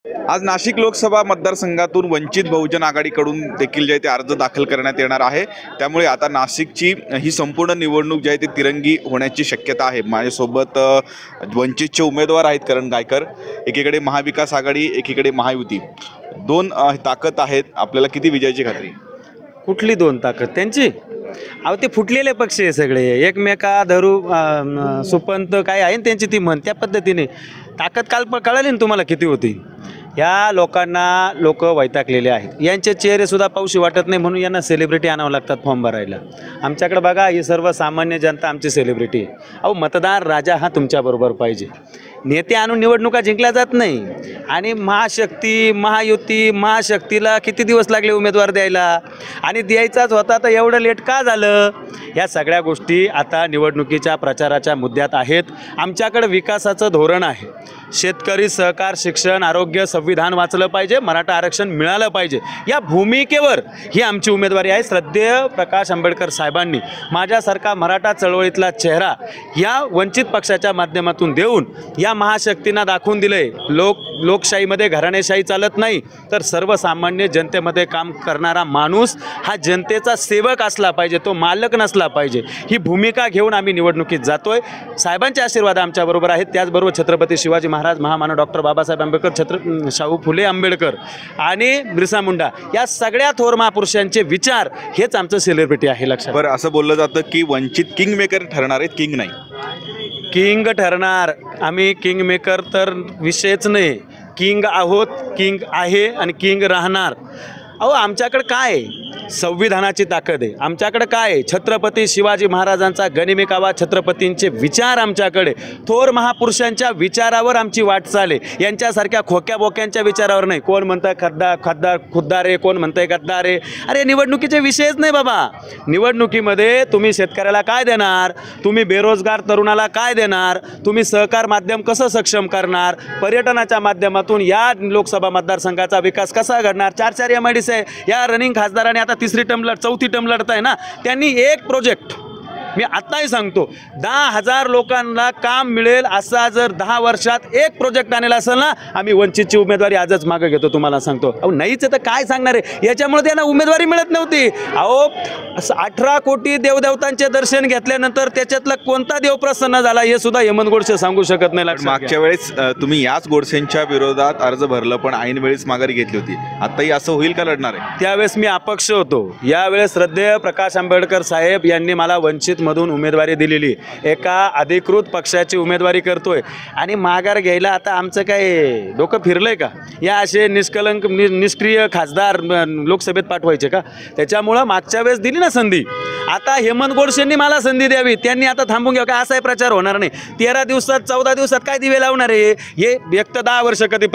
आज नाशिक लोकसभा मतदारसंघातून वंचित बहुजन आघाडीकडून देखील जे ते अर्ज दाखल करण्यात येणार आहे। त्यामुळे आता नाशिकची ही संपूर्ण निवडणूक जी आहे ती तिरंगी होण्याची शक्यता आहे। माझ्यासोबत वंचितचे उमेदवार आहेत करण गायकर, एकीकडे महाविकास आघाडी, एकीकडे महायुती, दोन ताकद आहेत। आपल्याला किती विजयाची खात्री? कुठली दोन ताकद त्यांची? अहो ते फुटलेले पक्ष आहे सगळे, एकमेका धरू सुपंत काय आहे त्यांची ती म्हण, त्या पद्धतीने ताकद काल कळाली ना तुम्हाला किती होती। ह्या लोकांना लोक वैतागलेले आहेत, यांचे चेहरे सुद्धा पाऊशी वाटत नाही, म्हणून यांना सेलिब्रिटी आणावं लागतात फॉर्म भरायला। आमच्याकडे बघा, ही सर्वसामान्य जनता आमची सेलिब्रिटी आहे। अहो मतदार राजा हा तुमच्याबरोबर पाहिजे, नेते आणून निवडणुका जिंकल्या जात नाही। आणि महाशक्ती, महायुती, महाशक्तीला किती दिवस लागले उमेदवार द्यायला, आणि द्यायचाच होता तर एवढं लेट का झालं? या सगळ्या गोष्टी आता निवडणुकीच्या प्रचाराच्या मुद्द्यात आहेत। आमच्याकडे विकासाचं धोरण आहे, शेतकरी, सहकार, शिक्षण, आरोग्य, संविधान वाचलं पाहिजे, मराठा आरक्षण मिळालं पाहिजे, या भूमिकेवर ही आमची उमेदवारी आहे। श्रद्धेय प्रकाश आंबेडकर साहेबांनी माझ्यासारखा मराठा चळवळीतला चेहरा या वंचित पक्षाच्या माध्यमातून देऊन या महाशक्तींना दाखवून दिले, लोकशाहीमध्ये घराणेशाही चालत नाही, तर सर्वसामान्य जनतेमध्ये काम करणारा माणूस हा जनतेचा सेवक असला पाहिजे, तो मालक नसला पाहिजे। ही भूमिका घेऊन आम्ही निवडणुकीत जातोय। साहेबांचे आशीर्वाद आमच्याबरोबर आहेत, त्याचबरोबर छत्रपती शिवाजी महाराज, महामानव डॉक्टर बाबासाहेब आंबेडकर, शाहू फुले आंबेडकर आणि बिरसा मुंडा या सगळ्या थोर महापुरुषांचे विचार हेच आमचं सेलिब्रिटी आहे। लक्षात बरं, असं बोललं जातं की वंचित किंग मेकर ठरणार आहेत, किंग नाही। किंग ठरणार आम्ही, किंग मेकर तर विषयच नाही, किंग आहोत, किंग आहे आणि किंग राहणार। अहो आमच्याकडे काय आहे? संविधानाची ताकद आहे आमच्याकडे। काय आहे? छत्रपती शिवाजी महाराजांचा गनिमेकावा, छत्रपतींचे विचार आमच्याकडे, थोर महापुरुषांच्या विचारावर आमची वाटचाल आहे, यांच्यासारख्या खोक्या बोक्यांच्या विचारावर नाही। कोण म्हणतं खुद्दार आहे, कोण म्हणतंय गद्दार आहे। अरे निवडणुकीचे विषयच नाही बाबा। निवडणुकीमध्ये तुम्ही शेतकऱ्याला काय देणार, तुम्ही बेरोजगार तरुणाला काय देणार, तुम्ही सहकार माध्यम कसं सक्षम करणार, पर्यटनाच्या माध्यमातून या लोकसभा मतदारसंघाचा विकास कसा घडणार। 4 MIDC आहे, या रनिंग खासदाराने आता तिसरी टर्म चौथी टर्म लढत आहे ना, त्यांनी एक प्रोजेक्ट, मी आत्ताही सांगतो, 10,000 लोकांना काम मिळेल असा जर 10 वर्षात एक प्रोजेक्ट आणला असेल ना, आम्ही वंचितची उमेदवारी आजच मागे घेतो, तुम्हाला सांगतो। अहो नाहीच तर काय सांगणार आहे, याच्यामुळे त्यांना उमेदवारी मिळत नव्हती। अहो 18 कोटी देवदेवतांचे दर्शन घेतल्यानंतर त्याच्यातला कोणता देव प्रसन्न झाला हे सुद्धा हेमंत गोडसे सांगू शकत नाही। मागच्या वेळेस तुम्ही याच गोडसेंच्या विरोधात अर्ज भरलं, पण ऐन वेळेस माघारी घेतली होती, आताही असं होईल का? लढणार आहे? त्यावेळेस मी अपक्ष होतो, यावेळेस श्रद्धेय प्रकाश आंबेडकर साहेब यांनी मला वंचित मधून उमेदवारी दिलेली, एका अधिकृत पक्षाची उमेदवारी करतोय, आणि माघार घ्यायला आता आमचं काय डोकं फिरलंय का? या असे निष्कलंक निष्क्रिय खासदार लोकसभेत पाठवायचे का? त्याच्यामुळं मागच्या वेळेस दिली ना संधी, आता हेमंत गोडसेंनी मला संधी द्यावी, त्यांनी आता थांबून घ्यावं का? असाही प्रचार होणार नाही। 13 दिवसात 14 दिवसात काय दिवे लावणार आहे? हे एक तर 10 वर्ष कधी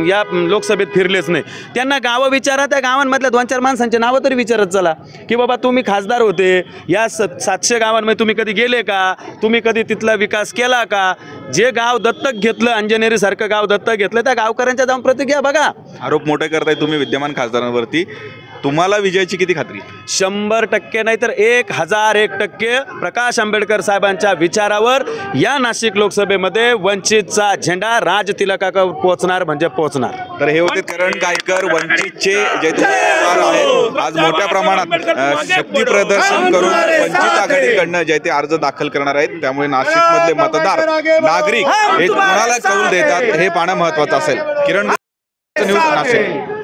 या लोकसभेत फिरलेच नाही। त्यांना गावं विचारा, त्या गावांमधल्या 2-4 माणसांचे नावं तरी विचारत चला की बाबा तुम्ही खासदार होते, या 700 गावांमध्ये तुम्ही कधी गेले का? तुम्ही कधी तिथला विकास केला का? जे गाव दत्तक घेतलं, अंजनेरी सारखं गाव दत्तक घेतलं, त्या गावकऱ्यांच्या जाऊन प्रतिक्रिया बघा। आरोप मोठे करताय तुम्ही विद्यमान खासदारांवरती, तुम्हाला विजयाची किती खात्री? 100% नाही तर 1001% प्रकाश आंबेडकर साहेबांच्या विचारावर या नाशिक लोकसभेमध्ये वंचितचा झेंडा राजतिलकावर पोहोचणार म्हणजे पोहोचणार। तर हे होते करण गायकर, वंचितचे जे उमेदवार आहेत। आज मोठ्या प्रमाणात शक्ती प्रदर्शन करून वंचित आघाडीकडनं जे ते अर्ज दाखल करणार आहेत। त्यामुळे नाशिकमधले मतदार, नागरिक हे कोणाला कौल देतात हे पाहणं महत्त्वाचं असेल। किरण न्यूज, नाशिक।